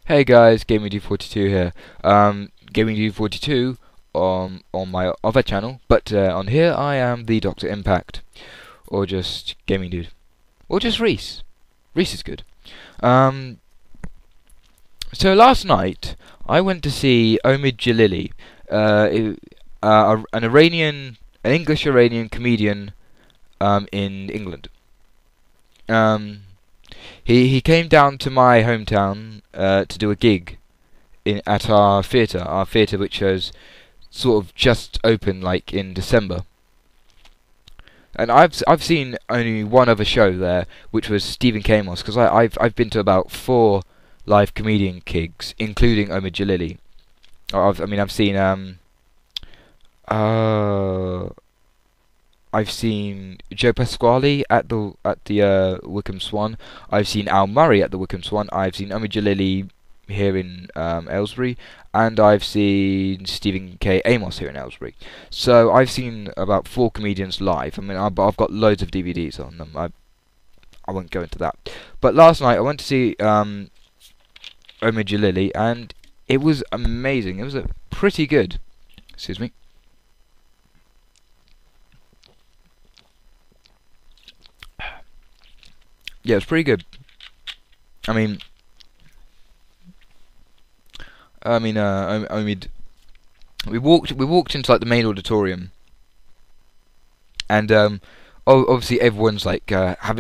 Hey guys, GamingD42 here. GamingD42 on my other channel, but on here I am the Doctor Impact, or just Gaming Dude, or just Reese. Reese is good. Um, so last night I went to see Omid Djalili, an English Iranian comedian in England. Um, he came down to my hometown to do a gig at our theatre which has sort of just opened like in December. And I've seen only one other show there, which was Stephen Kamos, because I've been to about 4 live comedian gigs, including Omid Djalili. I've seen uh I've seen Joe Pasquale at the Wickham Swan. I've seen Al Murray at the Wickham Swan. I've seen Omid Djalili here in Aylesbury, and I've seen Stephen K. Amos here in Aylesbury. So I've seen about 4 comedians live. I mean, I've got loads of DVDs on them. I won't go into that. But last night I went to see Omid Djalili, and it was amazing. It was pretty good. Excuse me. Yeah, it was pretty good. I mean, Omid. We walked into like the main auditorium, and obviously everyone's like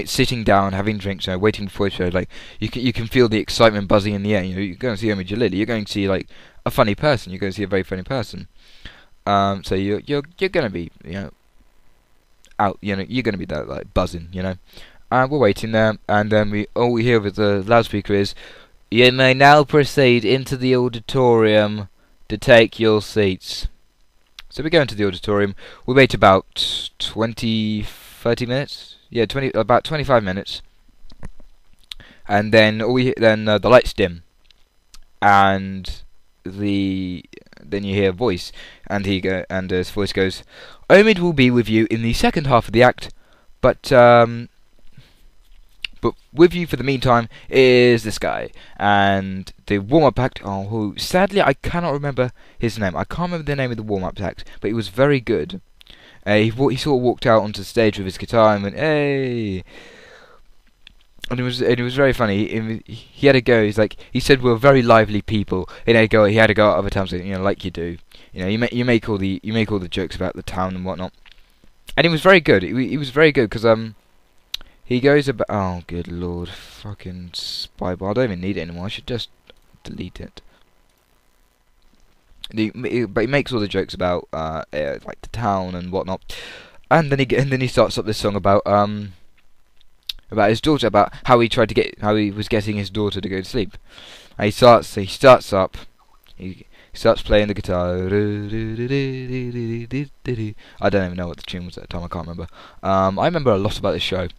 sitting down, having drinks, waiting before the show. Like you can feel the excitement buzzing in the air. You know, you're going to see Omid Djalili. You're going to see like a funny person. You're going to see a very funny person. So you're going to be out. You're going to be that like buzzing. We're waiting there, and then all we hear with the loudspeaker is, "You may now proceed into the auditorium to take your seats." So we go into the auditorium. We wait about 30 minutes. Yeah, about 25 minutes. And then the lights dim, and then you hear a voice, and his voice goes, "Omid will be with you in the second half of the act, but with you for the meantime is this guy." And the warm-up act, who sadly I cannot remember his name. I can't remember the name of the warm-up act, but he was very good. He sort of walked out onto the stage with his guitar and went, "Hey!" And it was very funny. He had a go. He said we're very lively people. He had a go at other times, like you do. You make all the jokes about the town and whatnot. And he was very good. He was very good because he goes about... Oh, good lord. Fucking Spybar. I don't even need it anymore. I should just delete it. But he makes all the jokes about like the town and whatnot. And then he starts up this song about his daughter, about how he was getting his daughter to go to sleep. And he starts playing the guitar. I don't even know what the tune was at the time. I can't remember. I remember a lot about this show.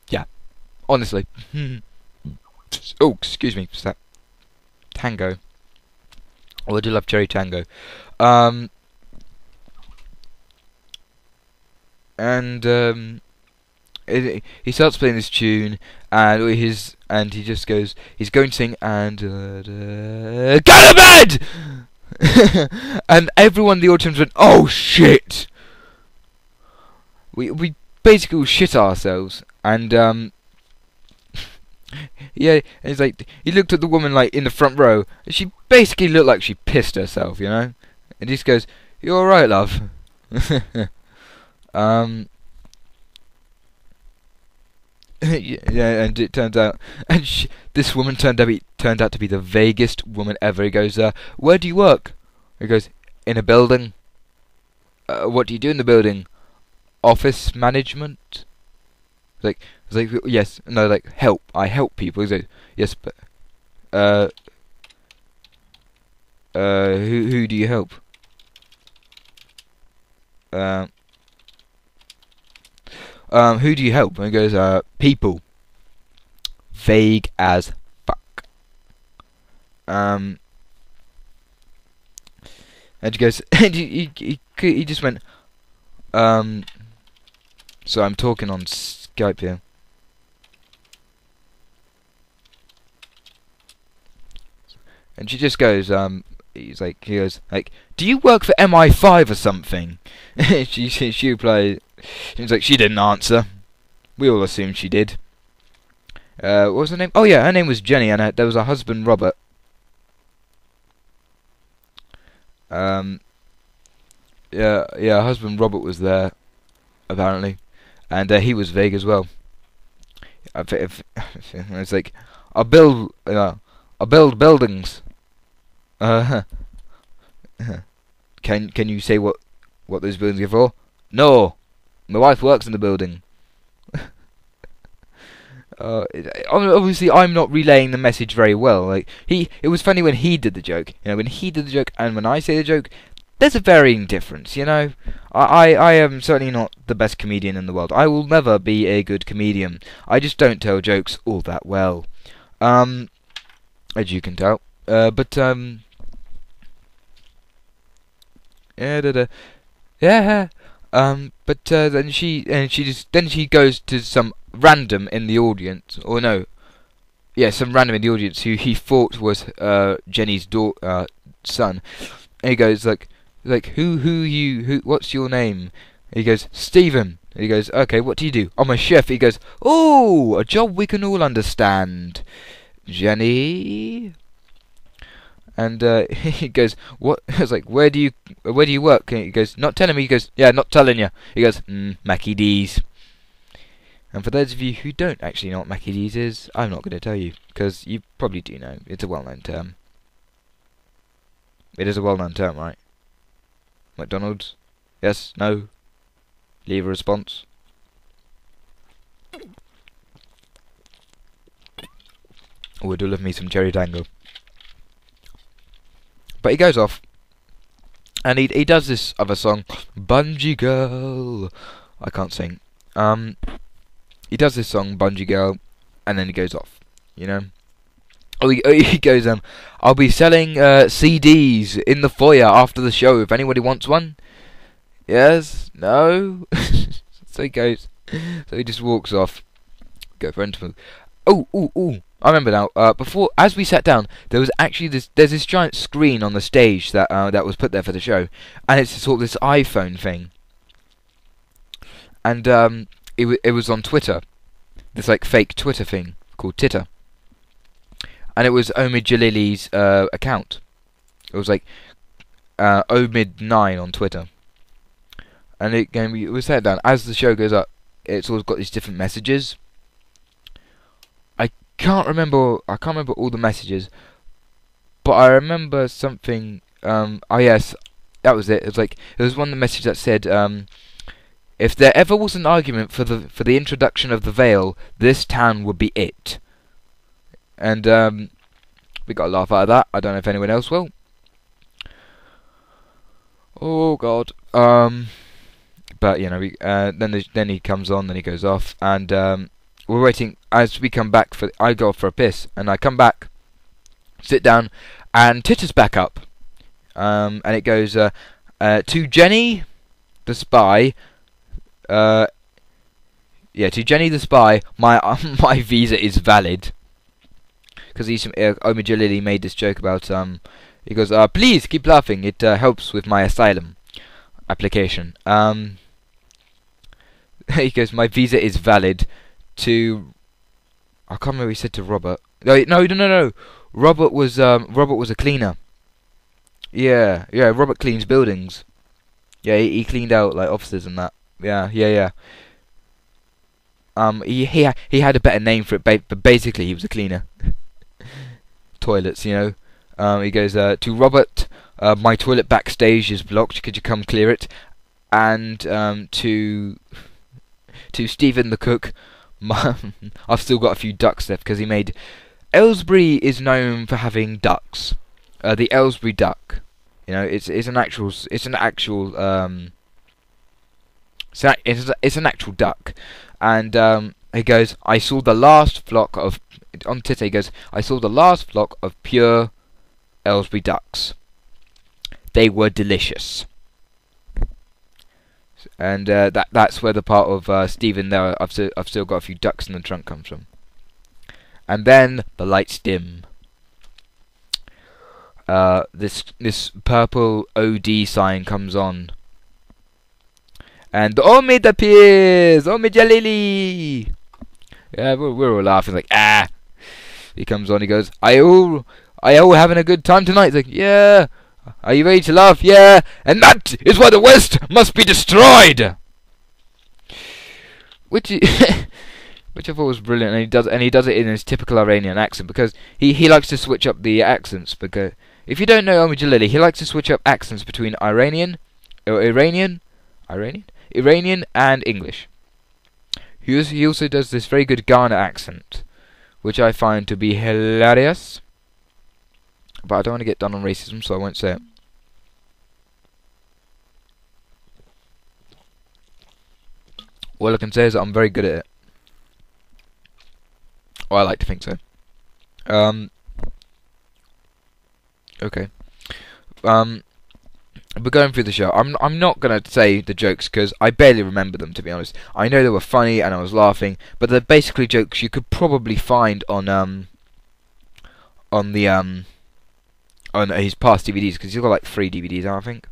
Yeah, honestly. Oh, excuse me. What's that? Tango. Oh, I do love Cherry Tango. He starts playing this tune, and he just goes. He's going to sing, and go to bed. And everyone in the audience went, "Oh shit!" We basically shit ourselves, and yeah, and it's like he looked at the woman like in the front row, and she basically looked like she pissed herself, and he just goes, "You all right, love?" Yeah, and it turns out, and this woman turned out to be the vaguest woman ever. He goes, "Where do you work?" He goes, "In a building." "What do you do in the building?" "Office management." It's like, yes, no, like help. I help people. He's like, "Yes, but who do you help?" Who do you help? And he goes, "People." Vague as fuck. And he goes, and he just went, so I'm talking on Skype here. And she just goes, he goes, like, do you work for MI5 or something? she replied, she was like, she didn't answer. We all assumed she did. What was her name? Oh yeah, her name was Jenny, and there was her husband Robert. Yeah, her husband Robert was there, apparently, and he was vague as well. It's like, I build buildings. Can you say what those buildings are for? No, my wife works in the building. Obviously, I'm not relaying the message very well. Like it was funny when he did the joke. You know, when he did the joke and when I say the joke, there's a varying difference. You know, I am certainly not the best comedian in the world. I will never be a good comedian. I just don't tell jokes all that well, as you can tell. Yeah. Then she goes to some random in the audience, or no, yeah, some random in the audience who he thought was Jenny's son. And he goes like what's your name? And he goes, Stephen. And he goes, okay, what do you do? I'm a chef. He goes, oh, a job we can all understand, Jenny. And he goes, what? I was like, where do you work? And he goes, not telling me. He goes, yeah, not telling you. He goes, Mackie D's. And for those of you who don't actually know what Mackie D's is, I'm not going to tell you, because you probably do know. It's a well-known term. It is a well-known term, right? McDonald's? Yes? No? Leave a response. Oh, I do love me some cherry tango. But he goes off, and he does this other song, Bungee Girl. I can't sing. He does this song, Bungee Girl, and then he goes off. You know. He goes, I'll be selling CDs in the foyer after the show if anybody wants one. Yes? No? So he goes. So he just walks off. Go for interview. Oh! I remember now. Before, as we sat down, there was actually there's this giant screen on the stage that was put there for the show, and it's sort of this iPhone thing. And it was on Twitter, this like fake Twitter thing called Titter. And it was Omid Djalili's account. It was like Omid9 on Twitter. And it was set down. As the show goes up, it's always got these different messages. I can't remember all the messages, but I remember something. Oh yes, that was it. It was one of the messages that said, if there ever was an argument for the introduction of the veil, this town would be it. And we got a laugh out of that. I don't know if anyone else will. Oh God. But you know, then he comes on, then he goes off, and we're waiting. As we come back I go off for a piss, and I come back, sit down, and Titter's back up, and it goes to Jenny, the spy. To Jenny the spy, my visa is valid. Because Omid Djalili made this joke about he goes, please keep laughing, it helps with my asylum application. He goes, my visa is valid to, I can't remember what he said to Robert. No. Robert was a cleaner. Yeah, Robert cleans buildings. Yeah, he cleaned out like offices and that. Yeah. He had a better name for it, but basically he was a cleaner. Toilets, you know. He goes to Robert, my toilet backstage is blocked. Could you come clear it? And to Stephen the cook, I've still got a few ducks left because he made. Aylesbury is known for having ducks. The Aylesbury duck, you know, it's an actual duck, and he goes, I saw the last flock of, on Twitter he goes, I saw the last flock of pure Aylesbury ducks. They were delicious. And that's where the part of Stephen there, I've still got a few ducks in the trunk comes from. And then the lights dim. this purple OD sign comes on, and Omid appears. Omid Djalili. Yeah, we're all laughing like ah. He comes on. He goes, "Are you all having a good time tonight?" He's like, "Yeah." "Are you ready to laugh?" "Yeah." "And that is why the West must be destroyed." Which which I thought was brilliant, and he does it in his typical Iranian accent, because he likes to switch up the accents. Because if you don't know Omid Djalili, he likes to switch up accents between Iranian and English. He also does this very good Ghana accent, which I find to be hilarious. But I don't want to get done on racism, so I won't say it. All I can say is that I'm very good at it. Or I like to think so. Okay. But going through the show, I'm not gonna say the jokes because I barely remember them, to be honest. I know they were funny and I was laughing, but they're basically jokes you could probably find on his past DVDs, because he's got like 3 DVDs out, I think.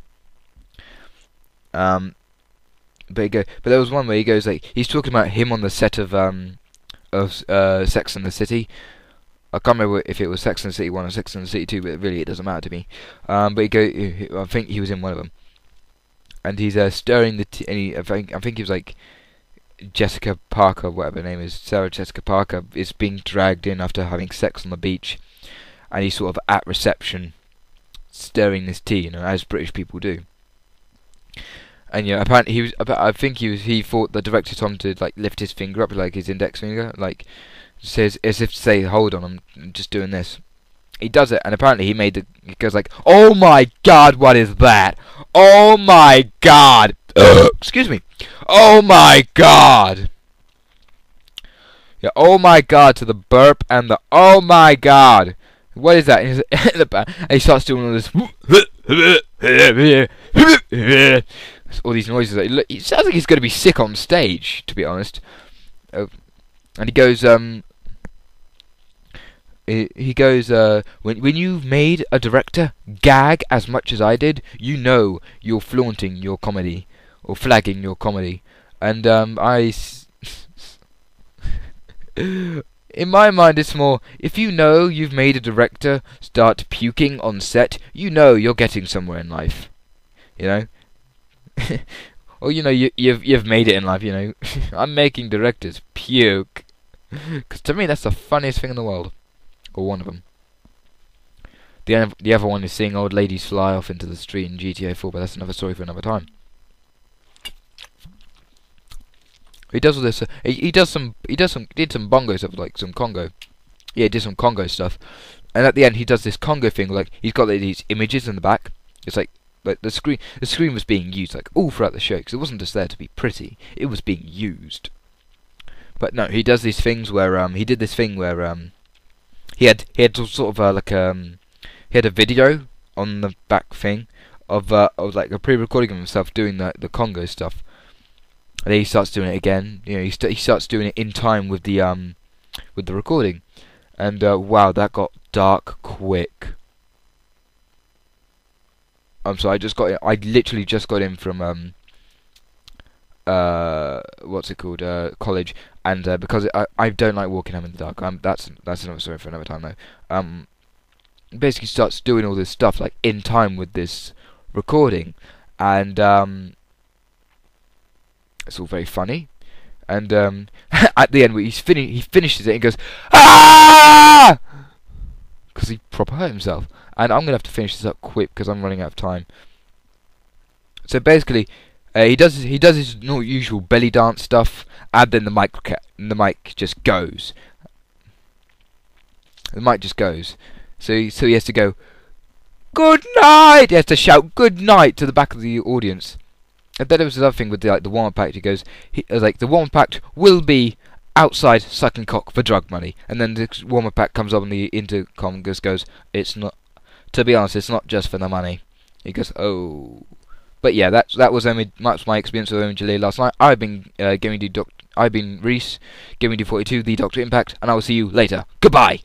But there was one where he goes like, he's talking about him on the set of Sex and the City. I can't remember if it was Sex and the City 1 or Sex and the City 2, but really it doesn't matter to me. But I think he was in one of them, and he's stirring the tea. I think he was like Jessica Parker, whatever her name is, Sarah Jessica Parker, is being dragged in after having sex on the beach, and he's sort of at reception, stirring this tea, as British people do. And apparently he thought the director told him to like lift his finger up, like his index finger, like says as if to say, "Hold on, I'm just doing this." He does it, and apparently he goes like, "Oh my God, what is that? Oh my God!" Excuse me. "Oh my God!" Yeah, "Oh my God" to the burp and the "Oh my God." What is that? And he starts doing all this. All these noises. It sounds like he's going to be sick on stage, to be honest. And he goes, when you've made a director gag as much as I did, you know you're flaunting your comedy, or flagging your comedy. And in my mind, it's more, if you know you've made a director start puking on set, you know you're getting somewhere in life. Or you've made it in life. I'm making directors puke, because to me that's the funniest thing in the world, or one of them. The other one is seeing old ladies fly off into the street in GTA 4, but that's another story for another time. He does all this. He did some bongo stuff, like some Congo. Yeah, he did some Congo stuff, and at the end he does this Congo thing. Like he's got these images in the back. It's like the screen was being used like all throughout the show, because it wasn't just there to be pretty. It was being used. But no, he does these things where he did this thing where he had sort of he had a video on the back thing of like a pre-recording of himself doing the Congo stuff. And then he starts doing it again. He starts doing it in time with the recording, and wow, that got dark quick. So I literally just got in from what's it called, college, and because I don't like walking home in the dark. That's another story for another time though. Basically starts doing all this stuff like in time with this recording, and it's all very funny. And at the end, he finishes it and goes, "Ah!" because he proper hurt himself. And I'm gonna have to finish this up quick because I'm running out of time. So basically, he does his usual belly dance stuff, and then the mic just goes. The mic just goes. So he has to go, "Good night." He has to shout "good night" to the back of the audience. And then there was another thing with the warm-up act. He goes, the warm-up act will be outside sucking cock for drug money. And then the warm-up act comes up on the intercom and goes, "It's not. To be honest, it's not just for the money." He goes, "Oh." But yeah, that was my experience with Omid Djalili last night. I've been Reese, giving you 42, the Doctor Impact, and I will see you later. Goodbye.